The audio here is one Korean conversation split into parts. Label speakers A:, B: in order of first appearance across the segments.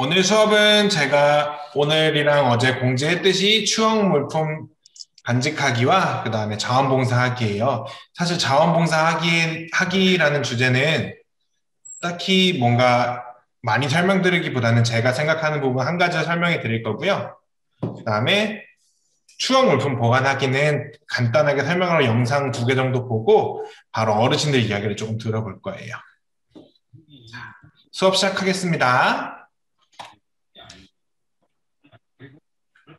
A: 오늘 수업은 제가 오늘이랑 어제 공지했듯이 추억 물품 간직하기와 그 다음에 자원봉사하기예요. 사실 자원봉사하기라는 주제는 딱히 뭔가 많이 설명드리기보다는 제가 생각하는 부분 한 가지 설명해 드릴 거고요. 그 다음에 추억 물품 보관하기는 간단하게 설명으로 영상 2개 정도 보고 바로 어르신들 이야기를 조금 들어볼 거예요. 수업 시작하겠습니다.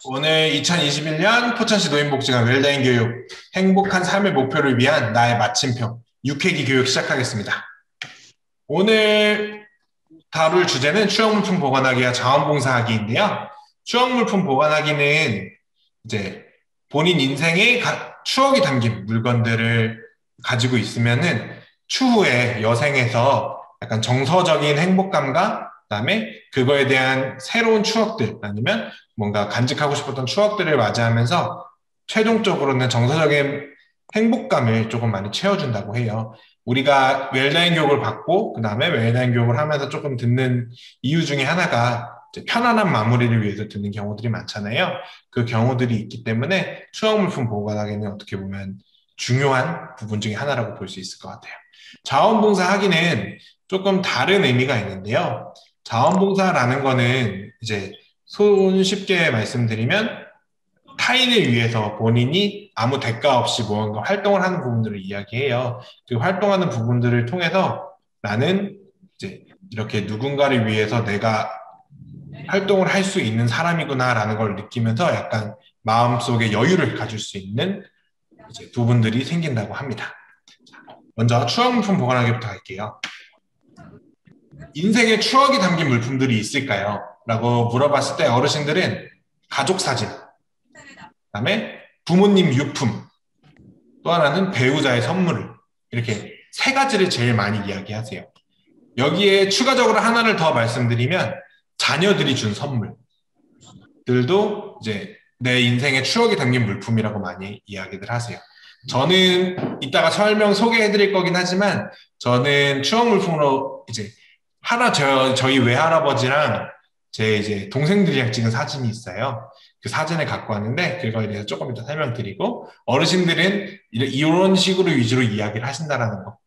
A: 오늘 2021년 포천시 노인복지관 웰다잉 교육 행복한 삶의 목표를 위한 나의 마침표 6회기 교육 시작하겠습니다. 오늘 다룰 주제는 추억물품 보관하기와 자원봉사하기인데요. 추억물품 보관하기는 이제 본인 인생의 추억이 담긴 물건들을 가지고 있으면은 추후에 여생에서 약간 정서적인 행복감과 그다음에 그거에 대한 새로운 추억들 아니면 뭔가 간직하고 싶었던 추억들을 맞이하면서 최종적으로는 정서적인 행복감을 조금 많이 채워준다고 해요. 우리가 웰다잉 교육을 받고 그다음에 웰다잉 교육을 하면서 조금 듣는 이유 중에 하나가 편안한 마무리를 위해서 듣는 경우들이 많잖아요. 그 경우들이 있기 때문에 추억물품 보관하기는 어떻게 보면 중요한 부분 중에 하나라고 볼 수 있을 것 같아요. 자원봉사하기는 조금 다른 의미가 있는데요. 자원봉사라는 거는 이제 손쉽게 말씀드리면 타인을 위해서 본인이 아무 대가 없이 뭔가 활동을 하는 부분들을 이야기해요. 그 활동하는 부분들을 통해서 나는 이제 이렇게 누군가를 위해서 내가 활동을 할 수 있는 사람이구나라는 걸 느끼면서 약간 마음속에 여유를 가질 수 있는 이제 부분들이 생긴다고 합니다. 먼저 추억물품 보관하기부터 할게요. 인생에 추억이 담긴 물품들이 있을까요? 라고 물어봤을 때 어르신들은 가족 사진, 그다음에 부모님 유품, 또 하나는 배우자의 선물, 이렇게 세 가지를 제일 많이 이야기하세요. 여기에 추가적으로 하나를 더 말씀드리면 자녀들이 준 선물들도 이제 내 인생에 추억이 담긴 물품이라고 많이 이야기들 하세요. 저는 이따가 설명 소개해드릴 거긴 하지만 저는 추억 물품으로 이제 저희 외할아버지랑 제 이제 동생들이랑 찍은 사진이 있어요. 그 사진을 갖고 왔는데 그거에 대해서 조금 이따 설명드리고 어르신들은 이런 식으로 위주로 이야기를 하신다라는 거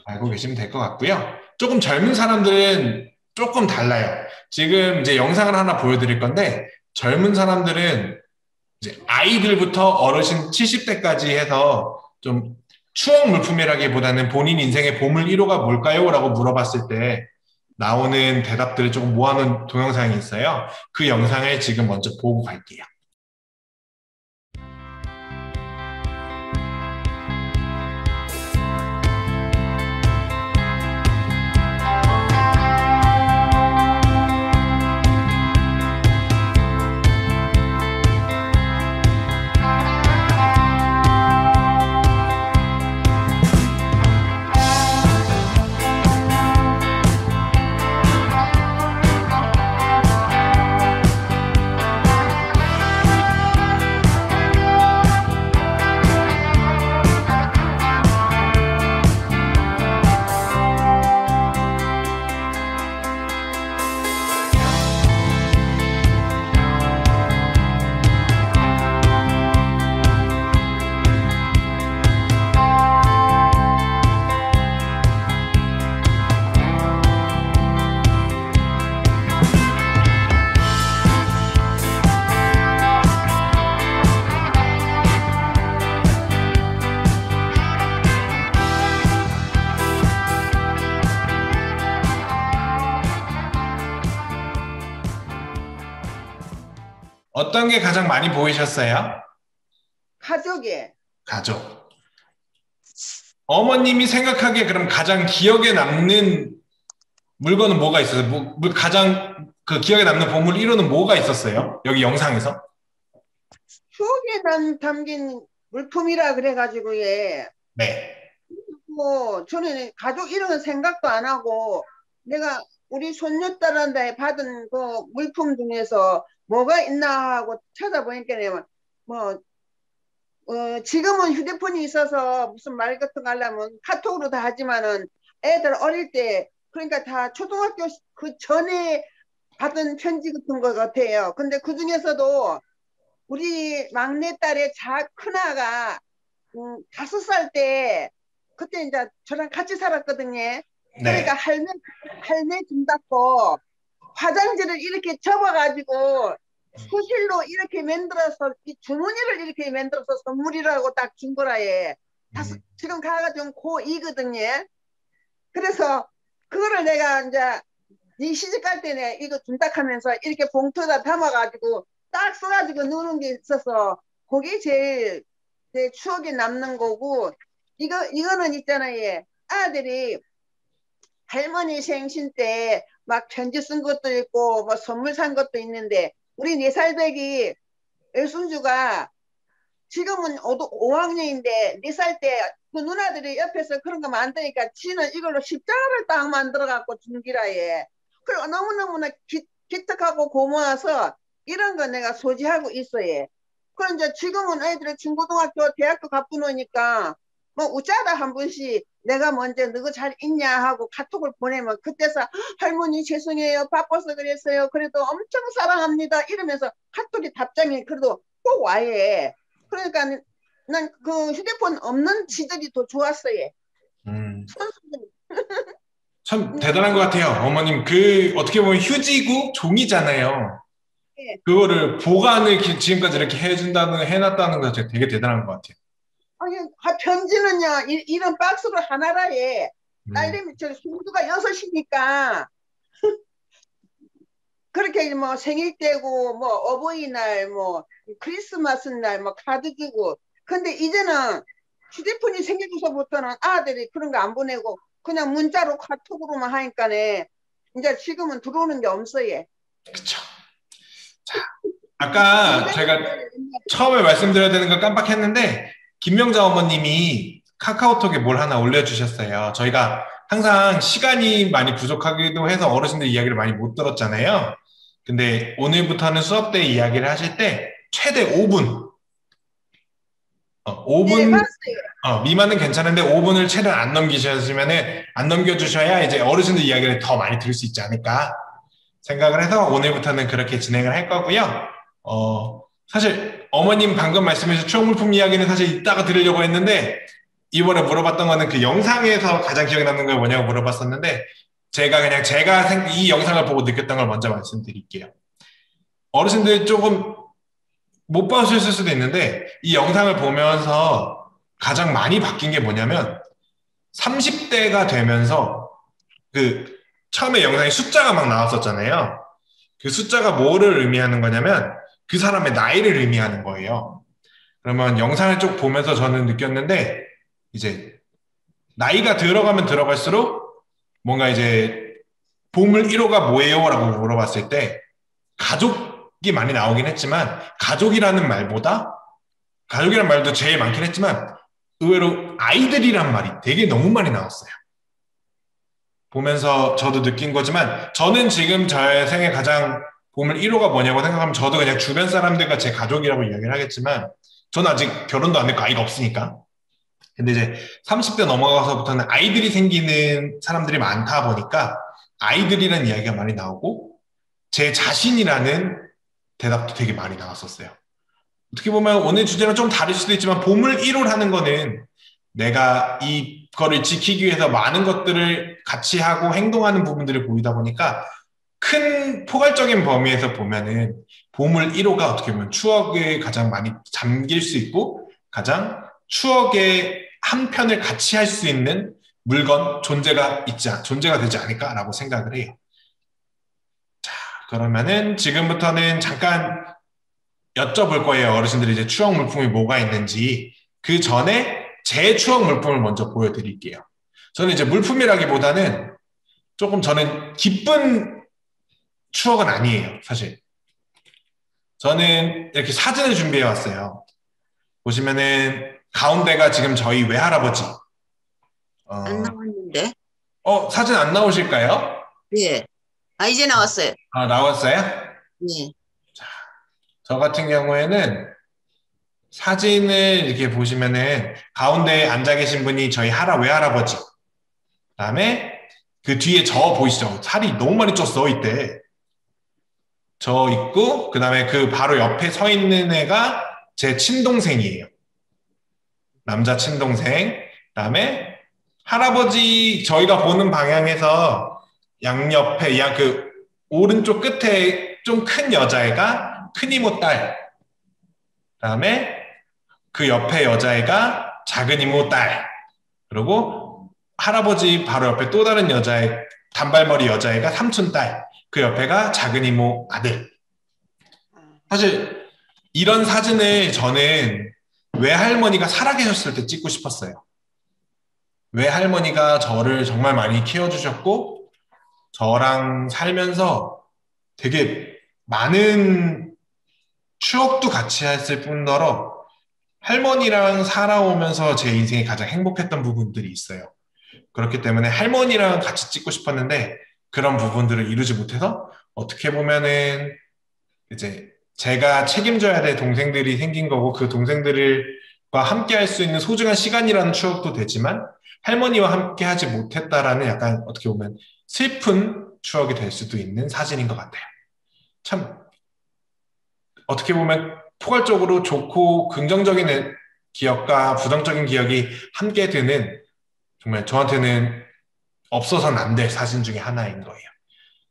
A: 알고 계시면 될 것 같고요. 조금 젊은 사람들은 조금 달라요. 지금 이제 영상을 하나 보여드릴 건데 젊은 사람들은 이제 아이들부터 어르신 70대까지 해서 좀 추억 물품이라기보다는 본인 인생의 보물 1호가 뭘까요? 라고 물어봤을 때 나오는 대답들을 조금 모아놓은 동영상이 있어요. 그 영상을 지금 먼저 보고 갈게요. 어떤 게 가장 많이 보이셨어요?
B: 가족이.
A: 가족. 어머님이 생각하기에 그럼 가장 기억에 남는 물건은 뭐가 있어요? 가장 그 기억에 남는 보물 1호는 뭐가 있었어요? 여기 영상에서?
B: 추억에 담긴 물품이라 그래가지고 예.
A: 네.
B: 뭐 저는 가족 이런 건 생각도 안 하고 내가 우리 손녀딸한테 받은 그 물품 중에서 뭐가 있나 하고 찾아보니까 뭐 지금은 휴대폰이 있어서 무슨 말 같은 거 하려면 카톡으로 다 하지만은 애들 어릴 때 그러니까 다 초등학교 그 전에 받은 편지 같은 것 같아요. 근데 그 중에서도 우리 막내딸의 큰아가 5살 때 그때 이제 저랑 같이 살았거든요. 그러니까
A: 네.
B: 할매 준다고 화장지를 이렇게 접어가지고 수실로 이렇게 만들어서 이 주머니를 이렇게 만들어서 선물이라고 딱 준 거라 예.
A: 음,
B: 지금 가가 좀 고2거든요. 그래서 그거를 내가 이제 네 시집갈 때 내가 이거 준다 하면서 이렇게 봉투에다 담아가지고 딱 써가지고 넣는 게 있어서 그게 제일 제 추억에 남는 거고 이거는 있잖아요. 예. 아들이 할머니 생신 때 막 편지 쓴 것도 있고 뭐 선물 산 것도 있는데 우리 4살배기 애순주가 지금은 5학년인데 4살 때 그 누나들이 옆에서 그런 거 만드니까 지는 이걸로 십자가를 딱 만들어 갖고 준 기라에 그리고 너무너무나 기특하고 고마워서 이런 거 내가 소지하고 있어요. 그럼 이제 지금은 애들이 중고등학교 대학교 가고 노니까 뭐 웃자다 한 번씩 내가 먼저 너가 잘 있냐 하고 카톡을 보내면 그때서 할머니 죄송해요 바빠서 그랬어요 그래도 엄청 사랑합니다 이러면서 카톡이 답장이 그래도 꼭 와예. 그러니까 난 그 휴대폰 없는 시절이 더 좋았어요.
A: 음.
B: 선수들.
A: 참 대단한 것 같아요. 어머님, 그, 어떻게 보면 휴지고 종이잖아요.
B: 예.
A: 그거를 보관을 지금까지 이렇게 해놨다는 거 되게 대단한 것 같아요.
B: 아니, 편지는요, 이런 박스로 하나라 해.
A: 음,
B: 딸내미, 손주가 6이니까, 그렇게 뭐 생일 때고, 뭐 어버이날, 뭐 크리스마스 날, 뭐 카드 주고. 근데 이제는 휴대폰이 생겨서부터는 아들이 그런 거 안 보내고, 그냥 문자로 카톡으로만 하니까네, 이제 지금은 들어오는 게 없어요.
A: 그쵸. 자, 아까
B: 동생,
A: 제가 처음에 말씀드려야 되는 걸 깜빡했는데, 김명자 어머님이 카카오톡에 뭘 하나 올려주셨어요. 저희가 항상 시간이 많이 부족하기도 해서 어르신들 이야기를 많이 못 들었잖아요. 근데 오늘부터는 수업 때 이야기를 하실 때 최대 5분,
B: 네,
A: 5분
B: 봤어요.
A: 미만은 괜찮은데 5분을 최대한 안 넘겨주셔야 이제 어르신들 이야기를 더 많이 들을 수 있지 않을까 생각을 해서 오늘부터는 그렇게 진행을 할 거고요. 사실 어머님 방금 말씀해주신 추억 물품 이야기는 사실 이따가 들으려고 했는데 이번에 물어봤던 거는 그 영상에서 가장 기억에 남는 게 뭐냐고 물어봤었는데 제가 이 영상을 보고 느꼈던 걸 먼저 말씀드릴게요. 어르신들 조금 못 봐주셨을 수도 있는데 이 영상을 보면서 가장 많이 바뀐 게 뭐냐면 30대가 되면서 그 처음에 영상에 숫자가 막 나왔었잖아요. 그 숫자가 뭐를 의미하는 거냐면 그 사람의 나이를 의미하는 거예요. 그러면 영상을 쭉 보면서 저는 느꼈는데 이제 나이가 들어가면 들어갈수록 뭔가 이제 보물 1호가 뭐예요? 라고 물어봤을 때 가족이 많이 나오긴 했지만 가족이란 말도 제일 많긴 했지만 의외로 아이들이란 말이 되게 너무 많이 나왔어요. 보면서 저도 느낀 거지만 저는 지금 저의 생애 가장 보물 1호가 뭐냐고 생각하면 저도 그냥 주변 사람들과 제 가족이라고 이야기를 하겠지만 저는 아직 결혼도 안 했고 아이가 없으니까. 근데 이제 30대 넘어가서부터는 아이들이 생기는 사람들이 많다 보니까 아이들이라는 이야기가 많이 나오고 제 자신이라는 대답도 되게 많이 나왔었어요. 어떻게 보면 오늘 주제는 좀 다를 수도 있지만 보물 1호를 하는 거는 내가 이거를 지키기 위해서 많은 것들을 같이 하고 행동하는 부분들을 보이다 보니까 큰 포괄적인 범위에서 보면은 보물 1호가 어떻게 보면 추억에 가장 많이 잠길 수 있고 가장 추억의 한 편을 같이 할 수 있는 물건, 존재가 되지 않을까라고 생각을 해요. 자, 그러면은 지금부터는 잠깐 여쭤볼 거예요. 어르신들이 이제 추억 물품이 뭐가 있는지. 그 전에 제 추억 물품을 먼저 보여드릴게요. 저는 이제 물품이라기보다는 조금 저는 기쁜 추억은 아니에요, 사실. 저는 이렇게 사진을 준비해 왔어요. 보시면은 가운데가 지금 저희 외할아버지.
C: 안 나왔는데?
A: 사진 안 나오실까요?
C: 예. 아, 이제 나왔어요.
A: 아, 나왔어요?
C: 예.
A: 저 같은 경우에는 사진을 이렇게 보시면은 가운데에 앉아 계신 분이 저희 외할아버지. 그다음에 그 뒤에 저 보이시죠? 살이 너무 많이 쪘어, 이때. 저 있고, 그 다음에 그 바로 옆에 서 있는 애가 제 친동생이에요. 남자 친동생. 그 다음에 할아버지, 저희가 보는 방향에서 양옆에, 그 오른쪽 끝에 좀 큰 여자애가 큰 이모 딸. 그 다음에 그 옆에 여자애가 작은 이모 딸. 그리고 할아버지 바로 옆에 또 다른 여자애, 단발머리 여자애가 삼촌 딸. 그 옆에가 작은 이모 아들. 사실 이런 사진을 저는 외할머니가 살아계셨을 때 찍고 싶었어요. 외할머니가 저를 정말 많이 키워주셨고 저랑 살면서 되게 많은 추억도 같이 했을 뿐더러 할머니랑 살아오면서 제 인생에 가장 행복했던 부분들이 있어요. 그렇기 때문에 할머니랑 같이 찍고 싶었는데 그런 부분들을 이루지 못해서 어떻게 보면은 이제 제가 책임져야 될 동생들이 생긴 거고 그 동생들과 함께 할 수 있는 소중한 시간이라는 추억도 되지만 할머니와 함께 하지 못했다라는 약간 어떻게 보면 슬픈 추억이 될 수도 있는 사진인 것 같아요. 참 어떻게 보면 포괄적으로 좋고 긍정적인 기억과 부정적인 기억이 함께 드는 정말 저한테는 없어서는 안 될 사진 중에 하나인 거예요.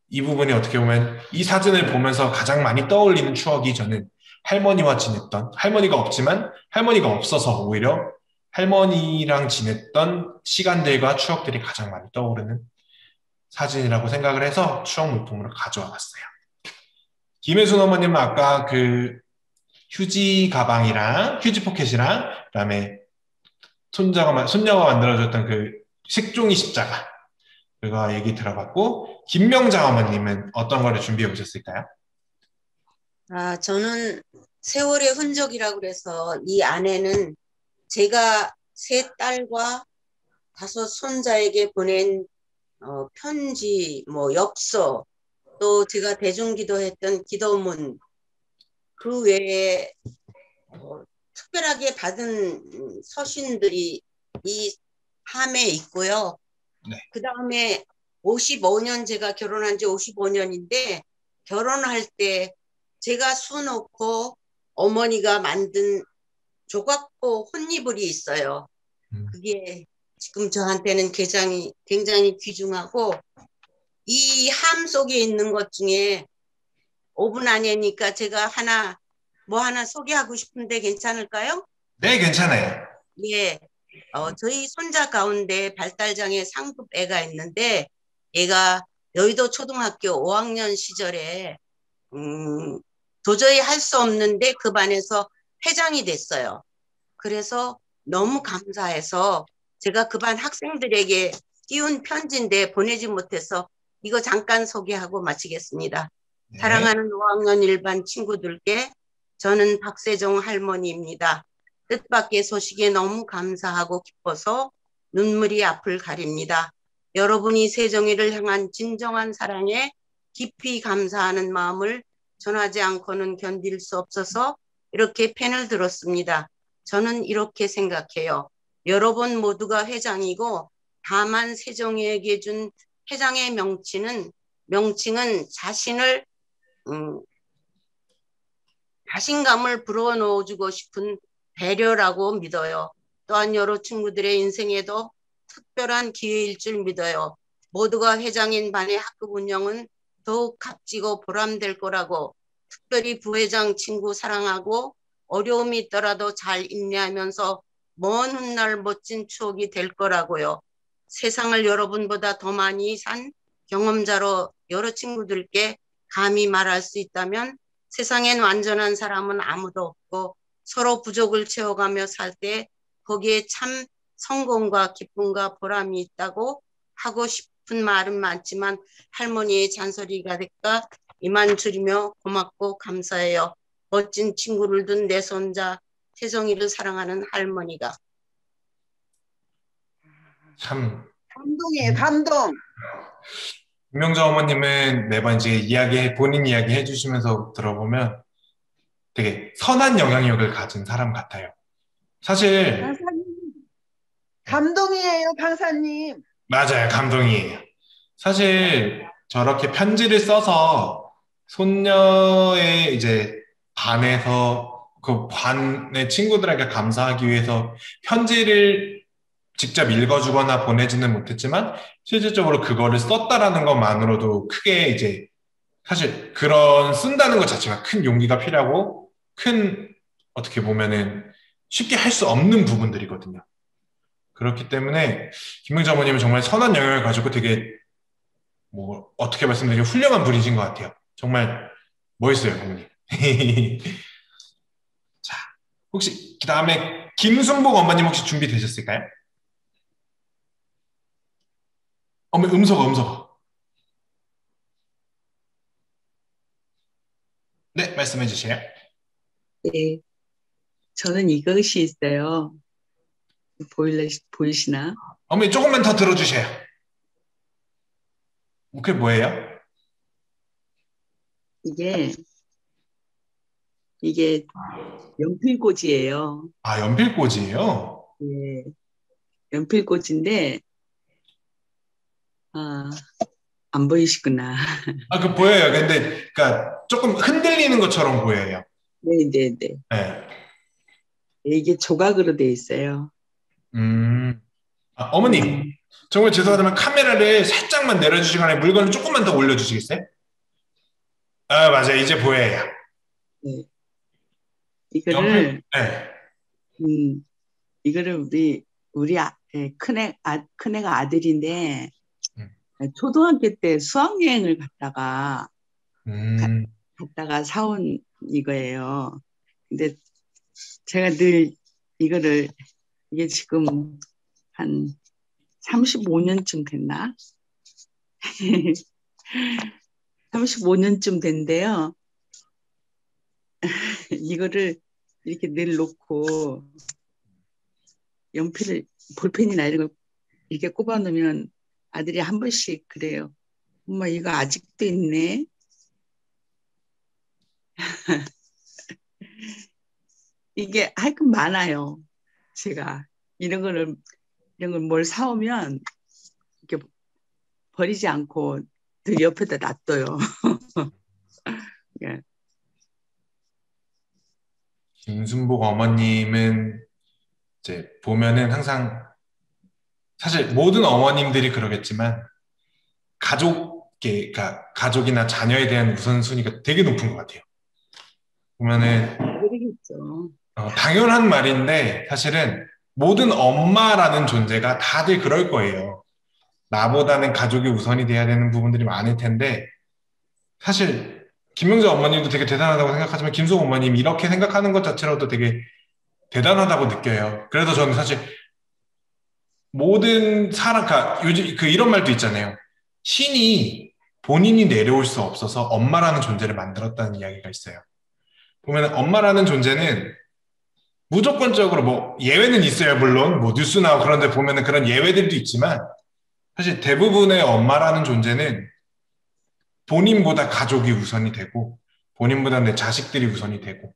A: 이 부분이 어떻게 보면 이 사진을 보면서 가장 많이 떠올리는 추억이 저는 할머니와 지냈던, 할머니가 없지만 할머니가 없어서 오히려 할머니랑 지냈던 시간들과 추억들이 가장 많이 떠오르는 사진이라고 생각을 해서 추억 물품으로 가져와 봤어요. 김혜순 어머님은 아까 그 휴지 가방이랑 휴지 포켓이랑 그다음에 손녀가 만들어줬던 그 색종이 십자가 그거 얘기 들어봤고 김명자 어머님은 어떤 거를 준비해 오셨을까요?
C: 저는 세월의 흔적이라고 그래서 이 안에는 제가 세 딸과 5 손자에게 보낸 편지, 엽서, 또 제가 대중기도했던 기도문, 그 외에 특별하게 받은 서신들이 이 함에 있고요.
A: 네.
C: 그 다음에 55년, 제가 결혼한 지 55년인데 결혼할 때 제가 수놓고 어머니가 만든 조각보 혼이불이 있어요. 그게 지금 저한테는 굉장히 귀중하고, 이 함 속에 있는 것 중에 5분 안에니까 제가 하나 소개하고 싶은데 괜찮을까요?
A: 네, 괜찮아요.
C: 예. 저희 손자 가운데 발달장애 상급 애가 있는데, 얘가 여의도 초등학교 5학년 시절에 도저히 할 수 없는데 그 반에서 회장이 됐어요. 그래서 너무 감사해서 제가 그 반 학생들에게 띄운 편지인데 보내지 못해서 이거 잠깐 소개하고 마치겠습니다.
A: 네.
C: 사랑하는 5학년 1반 친구들께, 저는 박세종 할머니입니다. 뜻밖의 소식에 너무 감사하고 기뻐서 눈물이 앞을 가립니다. 여러분이 세종이를 향한 진정한 사랑에 깊이 감사하는 마음을 전하지 않고는 견딜 수 없어서 이렇게 펜을 들었습니다. 저는 이렇게 생각해요. 여러분 모두가 회장이고 다만 세종이에게 준 회장의 명칭은 자신감을 불어넣어주고 싶은 배려라고 믿어요. 또한 여러 친구들의 인생에도 특별한 기회일 줄 믿어요. 모두가 회장인 반의 학급 운영은 더욱 값지고 보람될 거라고, 특별히 부회장 친구 사랑하고 어려움이 있더라도 잘 인내하면서 먼 훗날 멋진 추억이 될 거라고요. 세상을 여러분보다 더 많이 산 경험자로 여러 친구들께 감히 말할 수 있다면, 세상엔 완전한 사람은 아무도 없고 서로 부족을 채워가며 살 때 거기에 참 성공과 기쁨과 보람이 있다고 하고 싶은 말은 많지만 할머니의 잔소리가 될까 이만 줄이며 고맙고 감사해요. 멋진 친구를 둔 내 손자 세종이를 사랑하는 할머니가.
A: 참
B: 감동이에요, 감동.
A: 김명자 어머님은 매번 이제 본인 이야기 해주시면서 들어보면 되게 선한 영향력을 가진 사람 같아요. 사실
B: 강사님, 감동이에요, 강사님.
A: 맞아요, 감동이에요. 사실 저렇게 편지를 써서 손녀의 이제 반에서 그 반의 친구들에게 감사하기 위해서 편지를 직접 읽어주거나 보내지는 못했지만 실질적으로 그거를 썼다라는 것만으로도 크게 이제 사실 그런 쓴다는 것 자체가 큰 용기가 필요하고 큰 어떻게 보면은 쉽게 할 수 없는 부분들이거든요. 그렇기 때문에 김명자 어머님은 정말 선한 영향을 가지고 되게 뭐 어떻게 말씀드리면 훌륭한 분이신 것 같아요. 정말 멋있어요, 어머님. 자, 혹시 그 다음에 김순복 어머님 혹시 준비되셨을까요? 어머, 음소거. 네, 말씀해 주세요.
D: 네, 저는 이것이 있어요. 보이시나?
A: 어머니 조금만 더 들어주세요. 그게 뭐예요?
D: 이게 연필꽂이예요.
A: 아, 연필꽂이에요?
D: 네, 연필꽂이인데 안 보이시구나.
A: 아, 그 보여요. 근데 그러니까 조금 흔들리는 것처럼 보여요.
D: 네.
A: 네.
D: 이게 조각으로 돼 있어요.
A: 아, 어머님, 정말 죄송하지만 카메라를 살짝만 내려주시거나 물건을 조금만 더 올려주시겠어요? 아, 맞아요. 이제 보여요.
D: 네. 이거를
A: 네.
D: 이거를 우리 큰애가 아들인데 초등학교 때 수학여행을 갔다가 사온 이거예요. 근데 제가 늘 이거를 이게 지금 한 35년쯤 됐나? 35년쯤 된대요. 이거를 이렇게 늘 놓고 연필을 볼펜이나 이런 걸 이렇게 꼽아 놓으면 아들이 한 번씩 그래요. 엄마 이거 아직도 있네. 이게 하여튼 많아요. 제가 이런 걸 뭘 사오면 이렇게 버리지 않고 늘 옆에다 놔둬요. 예.
A: 김순복 어머님은 이제 보면은 항상 사실 모든 어머님들이 그러겠지만 그러니까 가족이나 자녀에 대한 우선순위가 되게 높은 것 같아요. 보면은
D: 그러겠죠.
A: 당연한 말인데 사실은 모든 엄마라는 존재가 다들 그럴 거예요. 나보다는 가족이 우선이 돼야 되는 부분들이 많을 텐데 사실 김명자 어머님도 되게 대단하다고 생각하지만 김숙 어머님 이렇게 생각하는 것 자체로도 되게 대단하다고 느껴요. 그래서 저는 사실 모든 사람, 요즘 이런 말도 있잖아요. 신이 본인이 내려올 수 없어서 엄마라는 존재를 만들었다는 이야기가 있어요. 보면 엄마라는 존재는 무조건적으로 뭐 예외는 있어요. 물론 뭐 뉴스 나오고 그런데 보면은 그런 예외들도 있지만 사실 대부분의 엄마라는 존재는 본인보다 가족이 우선이 되고 본인보다 내 자식들이 우선이 되고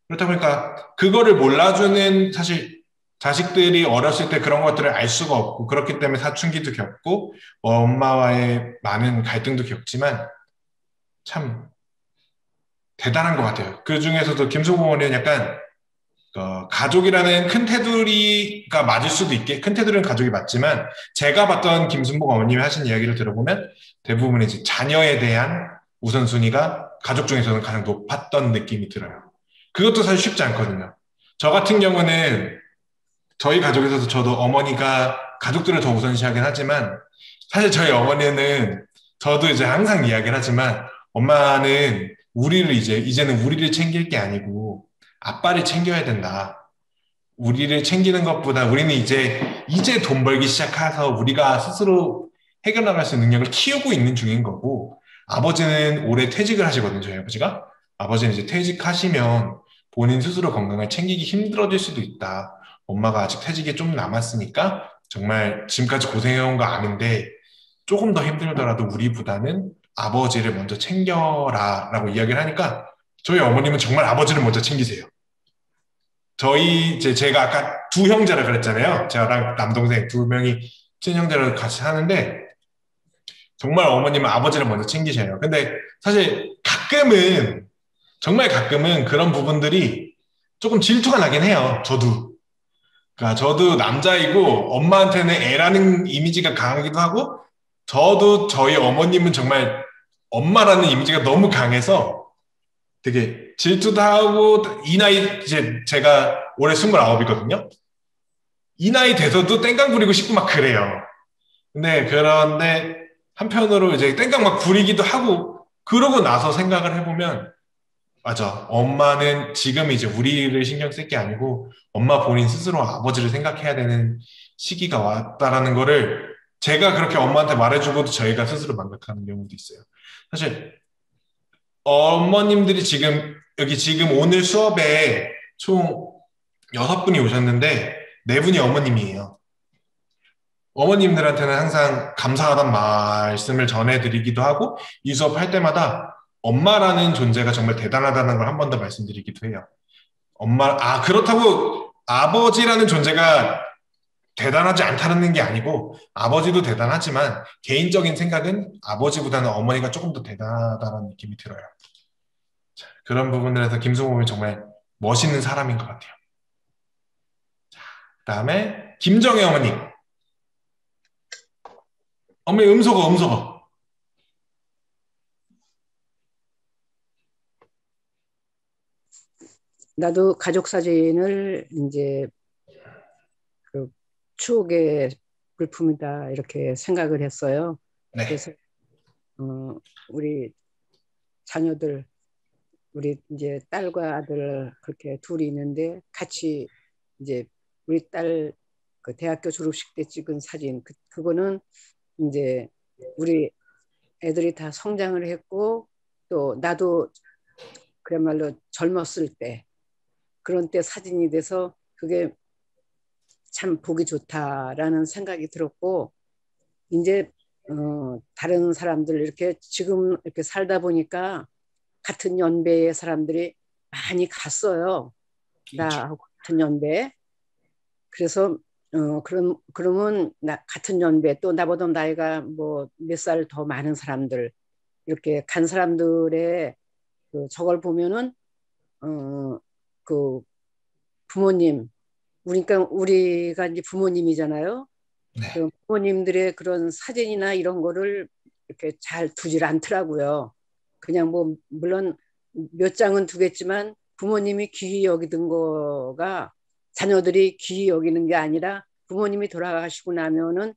A: 그렇다 보니까 그거를 몰라주는 사실 자식들이 어렸을 때 그런 것들을 알 수가 없고 그렇기 때문에 사춘기도 겪고 엄마와의 많은 갈등도 겪지만 참 대단한 것 같아요. 그 중에서도 김숙 어머니는 약간 가족이라는 큰 테두리가 맞을 수도 있게 큰 테두리는 가족이 맞지만 제가 봤던 김순복 어머님이 하신 이야기를 들어보면 대부분 이제 자녀에 대한 우선순위가 가족 중에서는 가장 높았던 느낌이 들어요. 그것도 사실 쉽지 않거든요. 저 같은 경우는 저희 가족에서도 저도 어머니가 가족들을 더 우선시하긴 하지만 사실 저희 어머니는 저도 이제 항상 이야기를 하지만 엄마는 우리를 이제는 우리를 챙길 게 아니고 아빠를 챙겨야 된다. 우리를 챙기는 것보다 우리는 이제 돈 벌기 시작해서 우리가 스스로 해결나갈 수 있는 능력을 키우고 있는 중인 거고 아버지는 올해 퇴직을 하시거든요. 저희 아버지가. 아버지는 이제 퇴직하시면 본인 스스로 건강을 챙기기 힘들어질 수도 있다. 엄마가 아직 퇴직이 좀 남았으니까 정말 지금까지 고생해온 거 아는데 조금 더 힘들더라도 우리보다는 아버지를 먼저 챙겨라 라고 이야기를 하니까 저희 어머님은 정말 아버지를 먼저 챙기세요. 제가 아까 두 형제라 그랬잖아요. 저랑 남동생 두 명이 친형제를 같이 사는데 정말 어머님은 아버지를 먼저 챙기셔요. 근데 사실 가끔은, 정말 가끔은 그런 부분들이 조금 질투가 나긴 해요. 저도. 그러니까 저도 남자이고 엄마한테는 애라는 이미지가 강하기도 하고 저도 저희 어머님은 정말 엄마라는 이미지가 너무 강해서 되게 질투도 하고 이 나이 이제 제가 올해 29이거든요. 이 나이 돼서도 땡깡 부리고 싶고 막 그래요. 그런데 한편으로 이제 땡깡 막 부리기도 하고 그러고 나서 생각을 해보면 맞아. 엄마는 지금 이제 우리를 신경 쓸 게 아니고 엄마 본인 스스로 아버지를 생각해야 되는 시기가 왔다라는 거를 제가 그렇게 엄마한테 말해주고도 저희가 스스로 망각하는 경우도 있어요. 사실 어머님들이 여기 지금 오늘 수업에 총 6분이 오셨는데 4분이 어머님이에요. 어머님들한테는 항상 감사하다는 말씀을 전해드리기도 하고 이 수업 할 때마다 엄마라는 존재가 정말 대단하다는 걸 한 번 더 말씀드리기도 해요. 그렇다고 아버지라는 존재가 대단하지 않다는 게 아니고 아버지도 대단하지만 개인적인 생각은 아버지보다는 어머니가 조금 더 대단하다는 느낌이 들어요. 자, 그런 부분들에서 김승호는 정말 멋있는 사람인 것 같아요. 자, 그다음에 김정혜 어머니. 어머니 음소거.
E: 나도 가족 사진을 이제 그 추억의 물품이다 이렇게 생각을 했어요.
A: 네.
E: 그래서 우리 자녀들, 우리 이제 딸과 아들 그렇게 둘이 있는데 같이 이제 우리 딸 그 대학교 졸업식 때 찍은 사진 그거는 이제 우리 애들이 다 성장을 했고 또 나도 그야말로 젊었을 때 그런 때 사진이 돼서 그게 참 보기 좋다라는 생각이 들었고 이제 다른 사람들 이렇게 지금 이렇게 살다 보니까 같은 연배의 사람들이 많이 갔어요. 나하고 같은 연배. 그래서 그러면 같은 연배 또 나보다 나이가 뭐 몇 살 더 많은 사람들 이렇게 간 사람들의 저걸 보면은 그 부모님 우리가 이제 부모님이잖아요.
A: 네.
E: 그 부모님들의 그런 사진이나 이런 거를 이렇게 잘 두질 않더라고요. 그냥 뭐 물론 몇 장은 두겠지만 부모님이 귀히 여기던 거가 자녀들이 귀히 여기는 게 아니라 부모님이 돌아가시고 나면은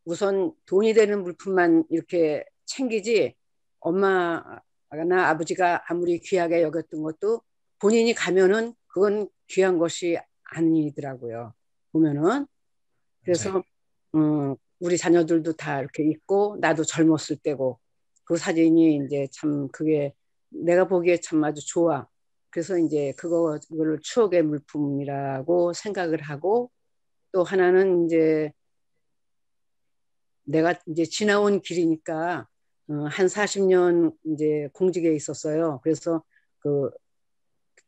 E: 우선 돈이 되는 물품만 이렇게 챙기지 엄마나 아버지가 아무리 귀하게 여겼던 것도 본인이 가면은 그건 귀한 것이 아니더라고요. 보면은. 그래서 우리 자녀들도 다 이렇게 있고 나도 젊었을 때고 그 사진이 이제 참 그게 내가 보기에 참 아주 좋아. 그래서 이제 그거를 추억의 물품이라고 생각을 하고 또 하나는 이제 내가 이제 지나온 길이니까 한 40년 이제 공직에 있었어요. 그래서 그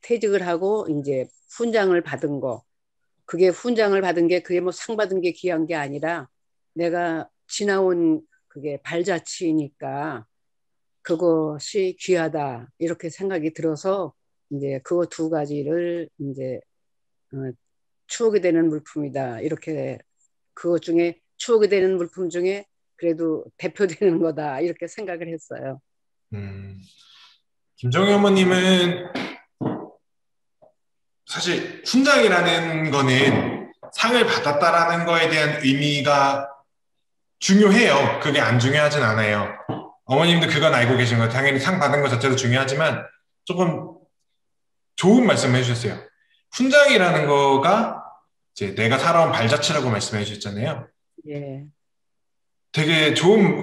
E: 퇴직을 하고 이제 훈장을 받은 거. 그게 훈장을 받은 게 그게 뭐 상 받은 게 귀한 게 아니라 내가 지나온 그게 발자취니까 그것이 귀하다 이렇게 생각이 들어서 이제 그거 두 가지를 이제 추억이 되는 물품이다 이렇게 그것 중에 추억이 되는 물품 중에 그래도 대표되는 거다 이렇게 생각을 했어요.
A: 김정희 어머님은 사실 훈장이라는 거는 상을 받았다라는 거에 대한 의미가 중요해요. 그게 안 중요하진 않아요. 어머님도 그건 알고 계신 거예요. 당연히 상 받은 것 자체도 중요하지만 조금 좋은 말씀을 해주셨어요. 훈장이라는 거가 이제 내가 살아온 발자취라고 말씀해 주셨잖아요.
E: 예.
A: 되게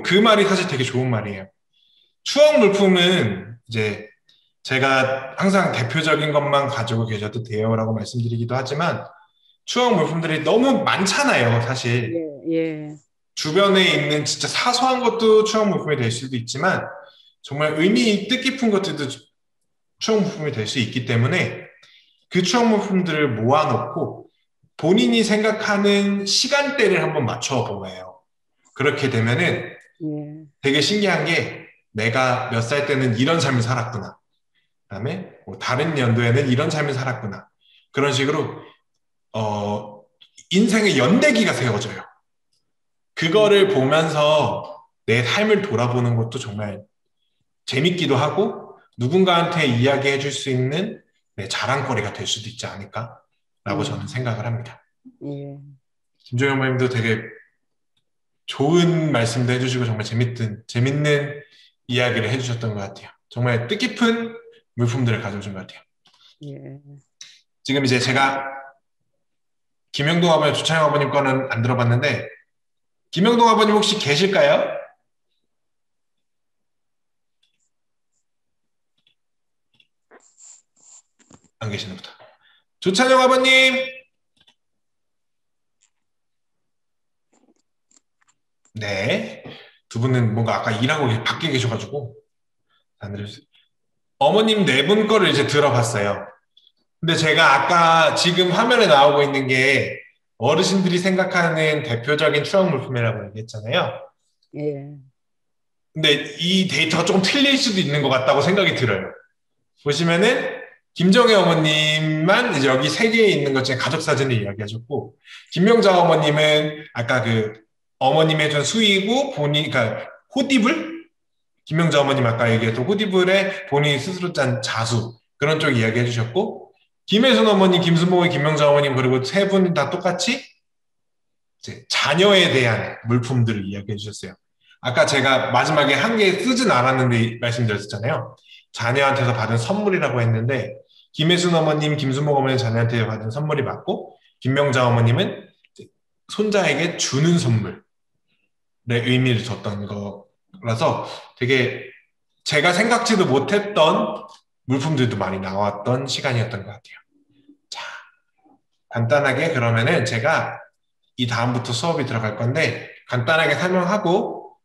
A: 그 말이 사실 되게 좋은 말이에요. 추억 물품은 이제 제가 항상 대표적인 것만 가지고 계셔도 돼요라고 말씀드리기도 하지만 추억 물품들이 너무 많잖아요, 사실.
E: 예, 예.
A: 주변에 있는 진짜 사소한 것도 추억 물품이 될 수도 있지만 정말 뜻깊은 것들도 추억 물품이 될 수 있기 때문에 그 추억 물품들을 모아놓고 본인이 생각하는 시간대를 한번 맞춰보아요. 그렇게 되면은 되게 신기한 게 내가 몇 살 때는 이런 삶을 살았구나. 그다음에 뭐 다른 연도에는 이런 삶을 살았구나. 그런 식으로 인생의 연대기가 세워져요. 그거를 보면서 내 삶을 돌아보는 것도 정말 재밌기도 하고 누군가한테 이야기해 줄 수 있는 내 자랑거리가 될 수도 있지 않을까라고 저는 생각을 합니다.
E: 예.
A: 김종영 선생님도 되게 좋은 말씀도 해주시고 정말 재밌는 이야기를 해주셨던 것 같아요. 정말 뜻깊은 물품들을 가져오신 것 같아요.
E: 예.
A: 지금 이제 제가 김영동 아버님, 조창영 아버님 거는 안 들어봤는데 김영동 아버님 혹시 계실까요? 안 계시나 보다. 조찬영 아버님! 네. 두 분은 뭔가 아까 일하고 밖에 계셔가지고 안 들으셨어요. 어머님 네 분 거를 이제 들어봤어요. 근데 제가 아까 지금 화면에 나오고 있는 게 어르신들이 생각하는 대표적인 추억 물품이라고 얘기했잖아요.
E: 예.
A: 근데 이 데이터가 조금 틀릴 수도 있는 것 같다고 생각이 들어요. 보시면은 김정혜 어머님만 이제 여기 세 개에 있는 것 중에 가족 사진을 이야기하셨고, 김명자 어머님은 아까 그 어머님이 해준 수의고 그러니까 호디블? 김명자 어머님 아까 얘기했던 호디블에 본인이 스스로 짠 자수 그런 쪽 이야기해 주셨고, 김혜순 어머님, 김순봉의 김명자 어머님 그리고 세 분 다 똑같이 이제 자녀에 대한 물품들을 이야기해 주셨어요. 아까 제가 마지막에 한 개 쓰진 않았는데 말씀드렸잖아요. 자녀한테서 받은 선물이라고 했는데 김혜순 어머님, 김순봉 어머님 자녀한테 받은 선물이 맞고 김명자 어머님은 손자에게 주는 선물의 의미를 줬던 거라서 되게 제가 생각지도 못했던 물품들도 많이 나왔던 시간이었던 것 같아요. 자, 간단하게 그러면은 제가 이 다음부터 수업이 들어갈 건데 간단하게 설명하고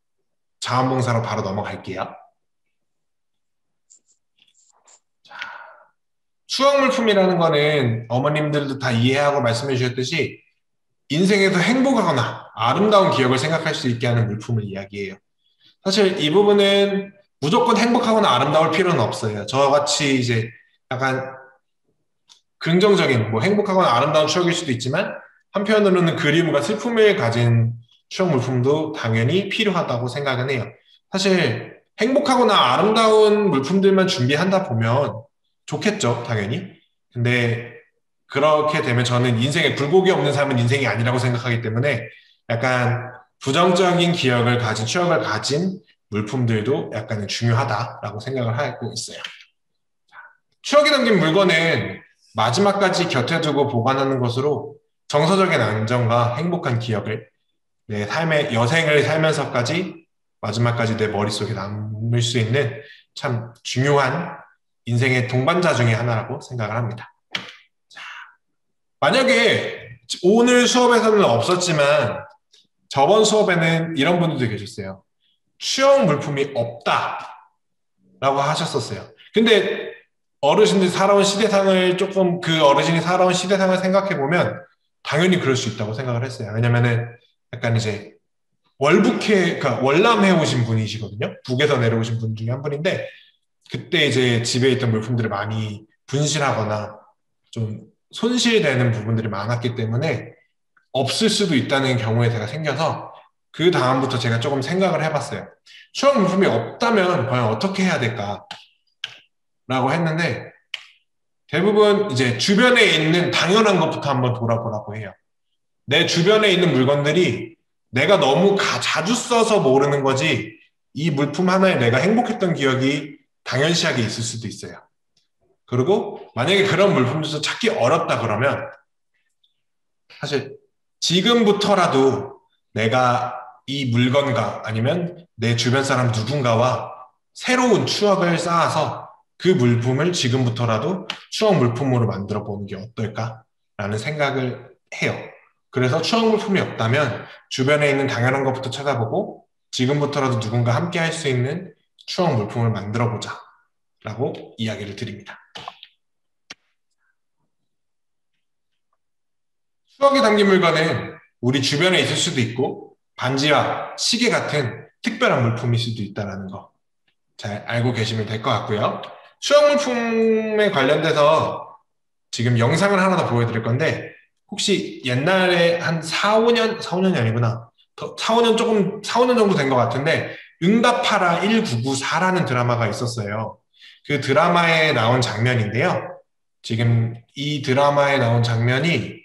A: 자원봉사로 바로 넘어갈게요. 자, 추억 물품이라는 거는 어머님들도 다 이해하고 말씀해 주셨듯이 인생에서 행복하거나 아름다운 기억을 생각할 수 있게 하는 물품을 이야기해요. 사실 이 부분은 무조건 행복하거나 아름다울 필요는 없어요. 저같이 이제 약간 긍정적인 뭐 행복하거나 아름다운 추억일 수도 있지만 한편으로는 그리움과 슬픔을 가진 추억 물품도 당연히 필요하다고 생각은 해요. 사실 행복하거나 아름다운 물품들만 준비한다 보면 좋겠죠, 당연히. 근데 그렇게 되면 저는 인생에 굴곡이 없는 삶은 인생이 아니라고 생각하기 때문에 약간 부정적인 기억을 가진, 추억을 가진 물품들도 약간은 중요하다라고 생각을 하고 있어요. 추억이 담긴 물건은 마지막까지 곁에 두고 보관하는 것으로 정서적인 안정과 행복한 기억을 내 삶의 여생을 살면서까지 마지막까지 내 머릿속에 남을 수 있는 참 중요한 인생의 동반자 중에 하나라고 생각을 합니다. 자, 만약에 오늘 수업에서는 없었지만 저번 수업에는 이런 분들도 계셨어요. 추억 물품이 없다라고 하셨었어요. 근데 어르신들이 살아온 시대상을 조금 그 어르신이 살아온 시대상을 생각해보면 당연히 그럴 수 있다고 생각을 했어요. 왜냐면은 약간 이제 그러니까 월남해 오신 분이시거든요. 북에서 내려오신 분 중에 한 분인데 그때 이제 집에 있던 물품들을 많이 분실하거나 좀 손실되는 부분들이 많았기 때문에 없을 수도 있다는 경우에 제가 생겨서 그 다음부터 제가 조금 생각을 해봤어요. 추억 물품이 없다면 과연 어떻게 해야 될까? 라고 했는데 대부분 이제 주변에 있는 당연한 것부터 한번 돌아보라고 해요. 내 주변에 있는 물건들이 내가 너무 자주 써서 모르는 거지 이 물품 하나에 내가 행복했던 기억이 당연시하게 있을 수도 있어요. 그리고 만약에 그런 물품들도 찾기 어렵다 그러면 사실 지금부터라도 내가 이 물건과 아니면 내 주변 사람 누군가와 새로운 추억을 쌓아서 그 물품을 지금부터라도 추억 물품으로 만들어 보는 게 어떨까라는 생각을 해요. 그래서 추억 물품이 없다면 주변에 있는 당연한 것부터 찾아보고 지금부터라도 누군가 함께 할 수 있는 추억 물품을 만들어 보자 라고 이야기를 드립니다. 추억이 담긴 물건은 우리 주변에 있을 수도 있고 반지와 시계 같은 특별한 물품일 수도 있다는 거 잘 알고 계시면 될 것 같고요. 추억물품에 관련돼서 지금 영상을 하나 더 보여드릴 건데 혹시 옛날에 한 4, 5년, 4, 5년이 아니구나. 4, 5년 정도 된 것 같은데 응답하라 1994라는 드라마가 있었어요. 그 드라마에 나온 장면인데요. 지금 이 드라마에 나온 장면이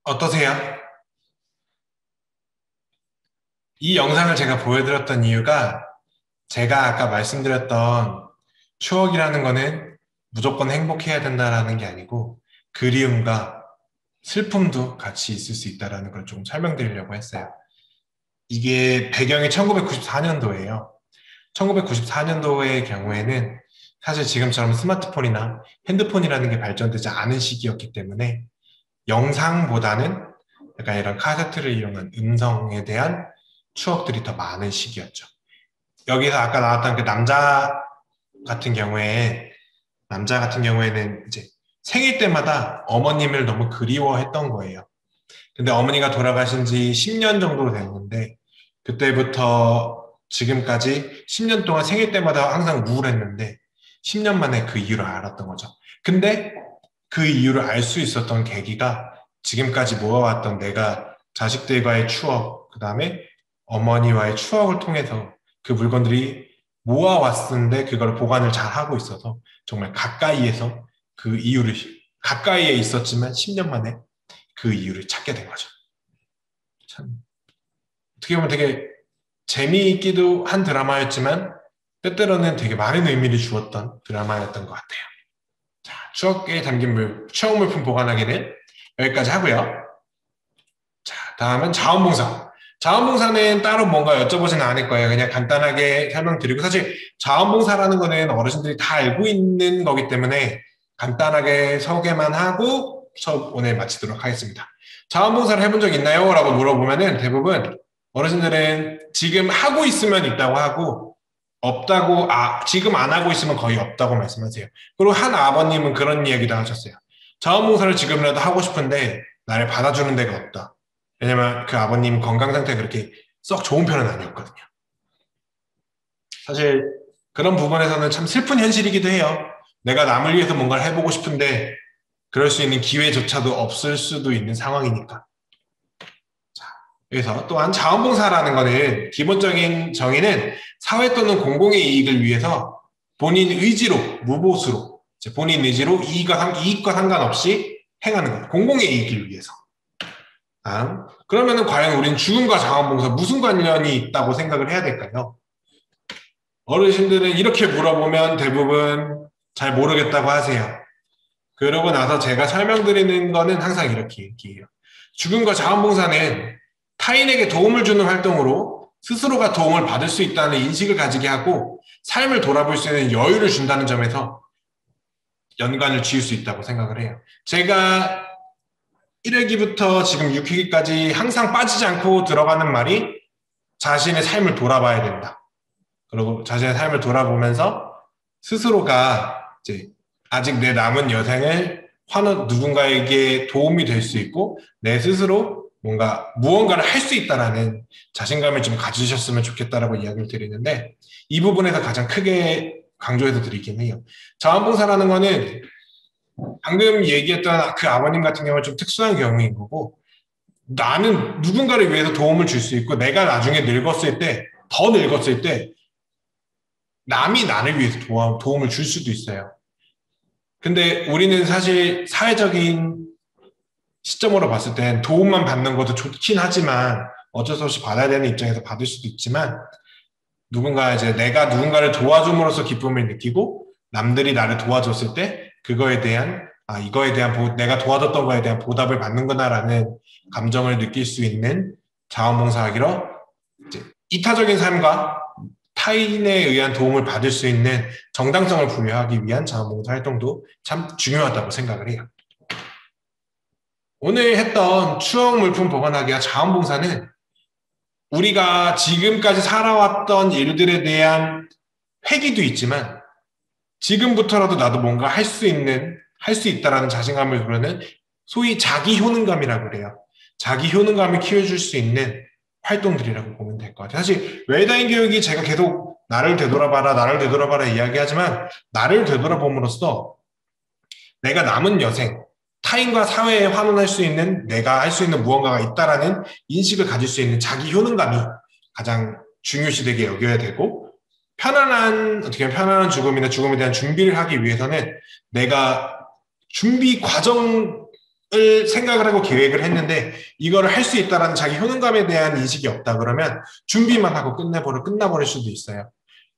A: 어떠세요? 이 영상을 제가 보여드렸던 이유가 제가 아까 말씀드렸던 추억이라는 거는 무조건 행복해야 된다라는 게 아니고 그리움과 슬픔도 같이 있을 수 있다는 걸 좀 설명드리려고 했어요. 이게 배경이 1994년도예요. 1994년도의 경우에는 사실 지금처럼 스마트폰이나 핸드폰이라는 게 발전되지 않은 시기였기 때문에 영상보다는 약간 이런 카세트를 이용한 음성에 대한 추억들이 더 많은 시기였죠. 여기서 아까 나왔던 그 남자 같은 경우에는 이제 생일 때마다 어머님을 너무 그리워했던 거예요. 근데 어머니가 돌아가신 지 10년 정도 됐는데 그때부터 지금까지 10년 동안 생일 때마다 항상 우울했는데 10년 만에 그 이유를 알았던 거죠. 근데 그 이유를 알 수 있었던 계기가 지금까지 모아왔던 내가 자식들과의 추억, 그 다음에 어머니와의 추억을 통해서 그 물건들이 모아왔는데 그걸 보관을 잘 하고 있어서 정말 가까이에서 그 이유를, 가까이에 있었지만 10년 만에 그 이유를 찾게 된 거죠. 참, 어떻게 보면 되게 재미있기도 한 드라마였지만 때때로는 되게 많은 의미를 주었던 드라마였던 것 같아요. 자, 추억에 담긴 추억 물품 보관하기는 여기까지 하고요. 자, 다음은 자원봉사. 자원봉사는 따로 뭔가 여쭤보지는 않을 거예요. 그냥 간단하게 설명드리고 사실 자원봉사라는 거는 어르신들이 다 알고 있는 거기 때문에 간단하게 소개만 하고 수업 오늘 마치도록 하겠습니다. 자원봉사를 해본 적 있나요? 라고 물어보면은 대부분 어르신들은 지금 하고 있으면 있다고 하고 없다고, 지금 안 하고 있으면 거의 없다고 말씀하세요. 그리고 한 아버님은 그런 이야기도 하셨어요. 자원봉사를 지금이라도 하고 싶은데 나를 받아주는 데가 없다. 왜냐면 그 아버님 건강 상태가 그렇게 썩 좋은 편은 아니었거든요. 사실 그런 부분에서는 참 슬픈 현실이기도 해요. 내가 남을 위해서 뭔가를 해보고 싶은데 그럴 수 있는 기회조차도 없을 수도 있는 상황이니까. 자, 그래서 또한 자원봉사라는 거는 기본적인 정의는 사회 또는 공공의 이익을 위해서 본인 의지로, 무보수로, 본인 의지로 이익과 상관없이 행하는 것. 공공의 이익을 위해서. 그러면은 과연 우린 죽음과 자원봉사 무슨 관련이 있다고 생각을 해야 될까요? 어르신들은 이렇게 물어보면 대부분 잘 모르겠다고 하세요. 그러고 나서 제가 설명드리는 거는 항상 이렇게 얘기해요. 죽음과 자원봉사는 타인에게 도움을 주는 활동으로 스스로가 도움을 받을 수 있다는 인식을 가지게 하고 삶을 돌아볼 수 있는 여유를 준다는 점에서 연관을 지을 수 있다고 생각을 해요. 제가 1회기부터 지금 6회기까지 항상 빠지지 않고 들어가는 말이 자신의 삶을 돌아봐야 된다. 그리고 자신의 삶을 돌아보면서 스스로가 이제 아직 내 남은 여생을 누군가에게 도움이 될 수 있고 내 스스로 무언가를 할 수 있다라는 자신감을 좀 가지셨으면 좋겠다라고 이야기를 드리는데 이 부분에서 가장 크게 강조해서 드리긴 해요. 자원봉사라는 거는 방금 얘기했던 그 아버님 같은 경우는 좀 특수한 경우인 거고 나는 누군가를 위해서 도움을 줄 수 있고 내가 나중에 더 늙었을 때 남이 나를 위해서 도움을 줄 수도 있어요. 근데 우리는 사실 사회적인 시점으로 봤을 땐 도움만 받는 것도 좋긴 하지만 어쩔 수 없이 받아야 되는 입장에서 받을 수도 있지만 내가 누군가를 도와줌으로써 기쁨을 느끼고 남들이 나를 도와줬을 때 그거에 대한 내가 도와줬던 거에 대한 보답을 받는구나라는 감정을 느낄 수 있는 자원봉사하기로 이제 이타적인 삶과 타인에 의한 도움을 받을 수 있는 정당성을 부여하기 위한 자원봉사 활동도 참 중요하다고 생각을 해요. 오늘 했던 추억 물품 보관하기와 자원봉사는 우리가 지금까지 살아왔던 일들에 대한 회기도 있지만 지금부터라도 나도 뭔가 할 수 있다라는 자신감을 부르는 소위 자기 효능감이라고 그래요. 자기 효능감을 키워줄 수 있는 활동들이라고 보면 될 것 같아요. 사실 웰다잉 교육이 제가 계속 나를 되돌아봐라 이야기하지만 나를 되돌아봄으로써 내가 남은 여생, 타인과 사회에 환원할 수 있는 내가 할 수 있는 무언가가 있다라는 인식을 가질 수 있는 자기 효능감이 가장 중요시되게 여겨야 되고 어떻게 보면 편안한 죽음이나 죽음에 대한 준비를 하기 위해서는 내가 준비 과정을 생각을 하고 계획을 했는데 이거를 할 수 있다라는 자기 효능감에 대한 인식이 없다 그러면 준비만 하고 끝나버릴 수도 있어요.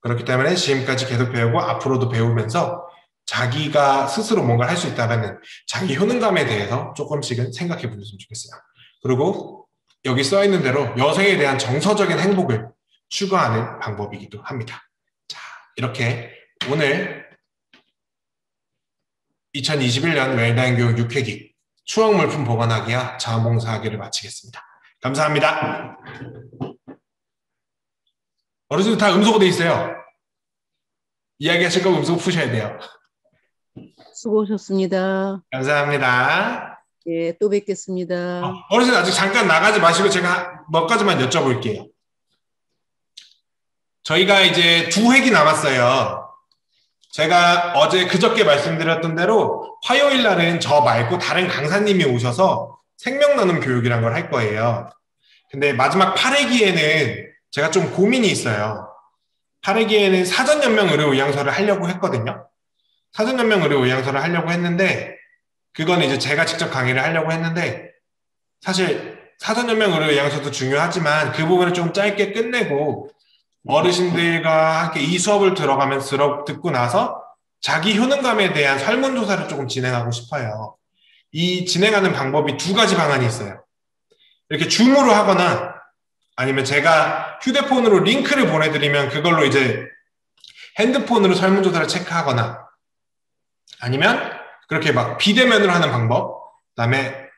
A: 그렇기 때문에 지금까지 계속 배우고 앞으로도 배우면서 자기가 스스로 뭔가 할 수 있다는 자기 효능감에 대해서 조금씩은 생각해 보셨으면 좋겠어요. 그리고 여기 써 있는 대로 여생에 대한 정서적인 행복을 추구하는 방법이기도 합니다. 자, 이렇게 오늘 2021년 웰다잉 교육 6회기 추억 물품 보관하기와 자원봉사하기를 마치겠습니다. 감사합니다. 어르신들 다 음소거 돼 있어요. 이야기하실 거면 음소거 푸셔야 돼요.
E: 수고하셨습니다.
A: 감사합니다.
E: 예, 또 뵙겠습니다.
A: 어르신 아직 잠깐 나가지 마시고 제가 몇 가지만 여쭤볼게요. 저희가 이제 2회기 남았어요. 제가 그저께 말씀드렸던 대로 화요일 날은 저 말고 다른 강사님이 오셔서 생명 나눔 교육이란 걸 할 거예요. 근데 마지막 8회기에는 제가 좀 고민이 있어요. 8회기에는 사전연명 의료의향서를 하려고 했거든요. 사전연명 의료의향서를 하려고 했는데 그건 이제 제가 직접 강의를 하려고 했는데 사실 사전연명 의료의향서도 중요하지만 그 부분을 좀 짧게 끝내고 어르신들과 함께 이 수업을 듣고 나서 자기 효능감에 대한 설문조사를 조금 진행하고 싶어요. 이 진행하는 방법이 2가지 방안이 있어요. 이렇게 줌으로 하거나 아니면 제가 휴대폰으로 링크를 보내드리면 그걸로 이제 핸드폰으로 설문조사를 체크하거나 아니면 그렇게 막 비대면으로 하는 방법. 그다음에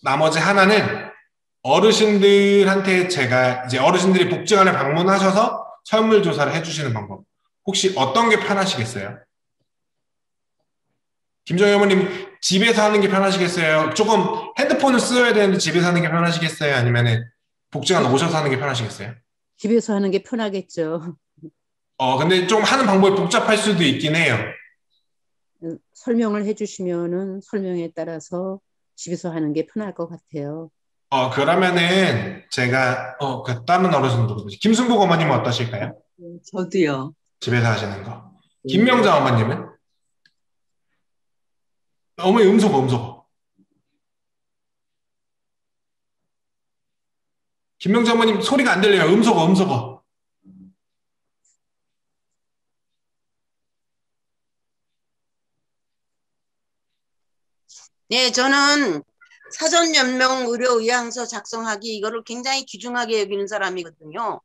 A: 나머지 하나는 어르신들한테 제가 이제 어르신들이 복지관을 방문하셔서 설문조사를 해주시는 방법. 혹시 어떤 게 편하시겠어요? 김정희 어머님 집에서 하는 게 편하시겠어요? 조금 핸드폰을 써야 되는데 집에서 하는 게 편하시겠어요? 아니면은 복지관 오셔서 하는 게 편하시겠어요?
E: 집에서 하는 게 편하겠죠.
A: 근데 좀 하는 방법이 복잡할 수도 있긴 해요.
E: 설명을 해주시면은 설명에 따라서 집에서 하는 게 편할 것 같아요.
A: 그러면은 제가 그 다른 어르신들 김순복 어머님은 어떠실까요?
D: 저도요.
A: 집에서 하시는 거. 김명자 어머님은? 어머니 음소거. 김명자 어머님 소리가 안 들려요. 음소거.
C: 네, 저는 사전연명 의료의향서 작성하기 이거를 굉장히 귀중하게 여기는 사람이거든요.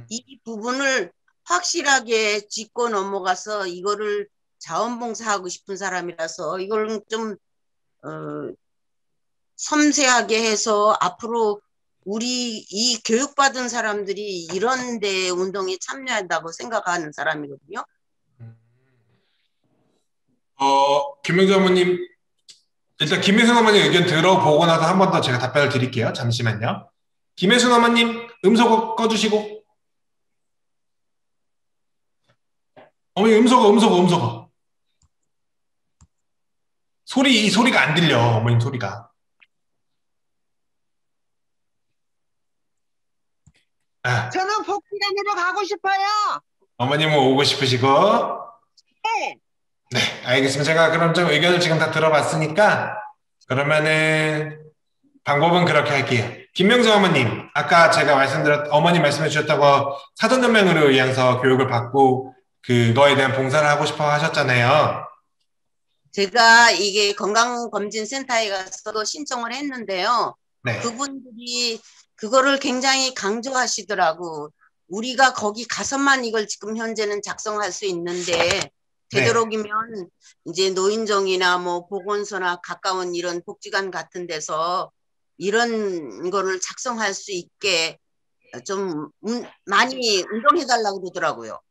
C: 이 부분을 확실하게 짚고 넘어가서 이거를 자원봉사하고 싶은 사람이라서 이걸 좀 섬세하게 해서 앞으로 우리 이 교육받은 사람들이 이런 데 운동에 참여한다고 생각하는 사람이거든요.
A: 김명자 어머님 일단 김혜순 어머님 의견 들어보고 나서 한 번 더 제가 답변을 드릴게요. 잠시만요. 김혜순 어머님 음소거 꺼주시고. 어머니 음소거. 이 소리가 안 들려. 어머님 소리가.
B: 저는 복지관으로 가고 싶어요.
A: 어머님은 오고 싶으시고. 네, 알겠습니다. 제가 그럼 좀 의견을 지금 다 들어봤으니까 그러면은 방법은 그렇게 할게요. 김명정 어머님, 아까 제가 어머니 말씀해 주셨다고 사전연맹으로 의향서 교육을 받고 그거에 대한 봉사를 하고 싶어 하셨잖아요.
C: 제가 이게 건강검진센터에 가서도 신청을 했는데요.
A: 네.
C: 그분들이 그거를 굉장히 강조하시더라고. 우리가 거기 가서만 이걸 지금 현재는 작성할 수 있는데 되도록이면 이제 노인정이나 뭐 보건소나 가까운 이런 복지관 같은 데서 이런 거를 작성할 수 있게 좀 많이 운동해달라고 그러더라고요.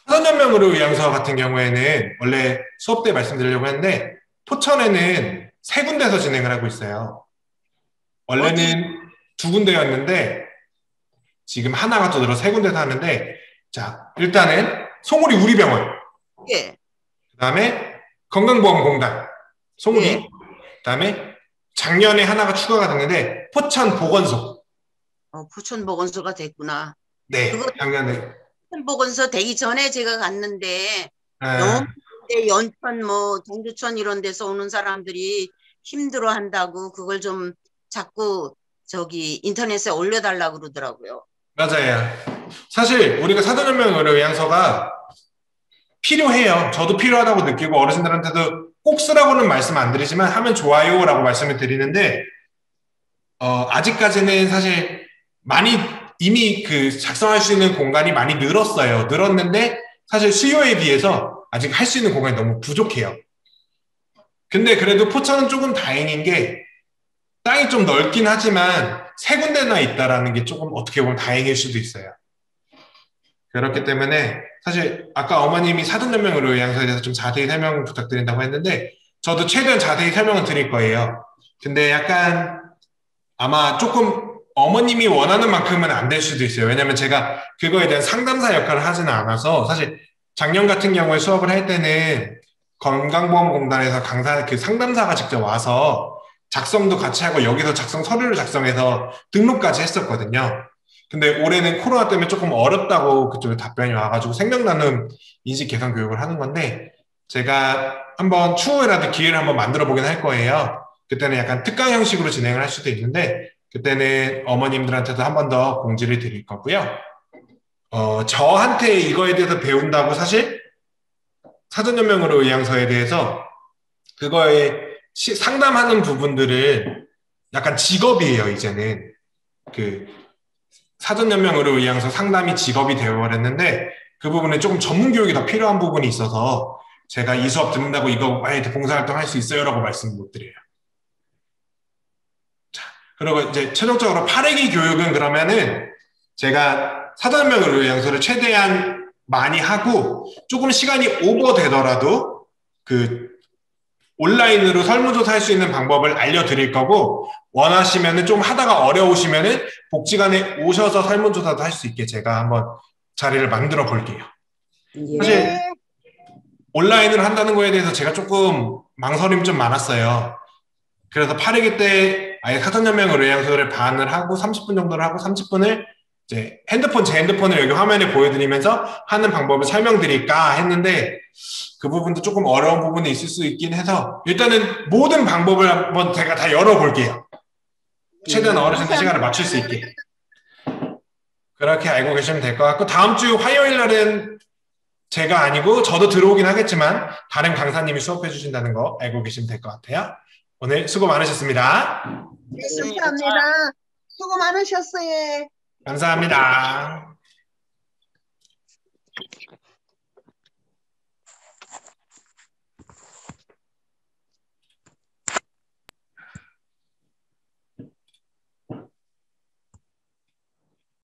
A: 사전연맹으로 의향서 같은 경우에는 원래 수업 때 말씀드리려고 했는데 포천에는 3군데서 진행을 하고 있어요. 원래는 2군데였는데 지금 하나가 더 늘어 3군데서 하는데, 자, 일단은 송우리 우리병원,
C: 예.
A: 그다음에 건강보험공단 송우리,
C: 예.
A: 그다음에 작년에 하나가 추가가 됐는데 포천보건소.
C: 포천보건소가 됐구나.
A: 네, 작년에.
C: 포천보건소 되기 전에 제가 갔는데 너무 연천 뭐 동두천 이런 데서 오는 사람들이 힘들어한다고 그걸 좀 자꾸 저기 인터넷에 올려달라고 그러더라고요.
A: 맞아요. 사실 우리가 사전연맹 의향서가 필요해요. 저도 필요하다고 느끼고 어르신들한테도 꼭 쓰라고는 말씀 안 드리지만 하면 좋아요라고 말씀을 드리는데 아직까지는 사실 많이 이미 그 작성할 수 있는 공간이 많이 늘었어요. 늘었는데 사실 수요에 비해서 아직 할 수 있는 공간이 너무 부족해요. 근데 그래도 포천은 조금 다행인 게 땅이 좀 넓긴 하지만 3군데나 있다라는 게 조금 어떻게 보면 다행일 수도 있어요. 그렇기 때문에 사실 아까 어머님이 사전연맹 의향서에 대해서 좀 자세히 설명 부탁드린다고 했는데 저도 최대한 자세히 설명을 드릴 거예요. 근데 약간 아마 조금 어머님이 원하는 만큼은 안 될 수도 있어요. 왜냐면 제가 그거에 대한 상담사 역할을 하지는 않아서 사실 작년 같은 경우에 수업을 할 때는 건강보험공단에서 그 상담사가 직접 와서 작성도 같이 하고 여기서 서류를 작성해서 등록까지 했었거든요. 근데 올해는 코로나 때문에 조금 어렵다고 그쪽에 답변이 와가지고 생명나눔 인식 개선 교육을 하는 건데 제가 한번 추후에라도 기회를 한번 만들어 보긴 할 거예요. 그때는 약간 특강 형식으로 진행을 할 수도 있는데 그때는 어머님들한테도 한 번 더 공지를 드릴 거고요. 저한테 이거에 대해서 배운다고 사실 사전연맹으로 의향서에 대해서 그거에 상담하는 부분들을 약간 직업이에요, 이제는. 그 사전연맹으로 의향서 상담이 직업이 되어버렸는데 그 부분에 조금 전문 교육이 더 필요한 부분이 있어서 제가 이 수업 듣는다고 이거 봉사활동 할 수 있어요? 라고 말씀 못 드려요. 자, 그리고 이제 최종적으로 8회기 교육은 그러면은 제가 사전연맹으로 의향서를 최대한 많이 하고 조금 시간이 오버되더라도 그 온라인으로 설문조사 할 수 있는 방법을 알려드릴 거고 원하시면은 좀 하다가 어려우시면은 복지관에 오셔서 설문조사도 할 수 있게 제가 한번 자리를 만들어 볼게요.
E: 예.
A: 사실 온라인으로 한다는 거에 대해서 제가 조금 망설임이 좀 많았어요. 그래서 8회기 때 아예 사전연맹 의향서를 반을 하고 30분 정도를 하고 30분을 이제 제 핸드폰을 여기 화면에 보여드리면서 하는 방법을 설명드릴까 했는데 그 부분도 조금 어려운 부분이 있을 수 있긴 해서 일단은 모든 방법을 한번 제가 다 열어볼게요. 최대한 어르신들 시간을 맞출 수 있게. 그렇게 알고 계시면 될 것 같고 다음 주 화요일 날은 제가 아니고 저도 들어오긴 하겠지만 다른 강사님이 수업해 주신다는 거 알고 계시면 될 것 같아요. 오늘 수고 많으셨습니다.
B: 네, 감사합니다. 수고 많으셨어요.
A: 감사합니다.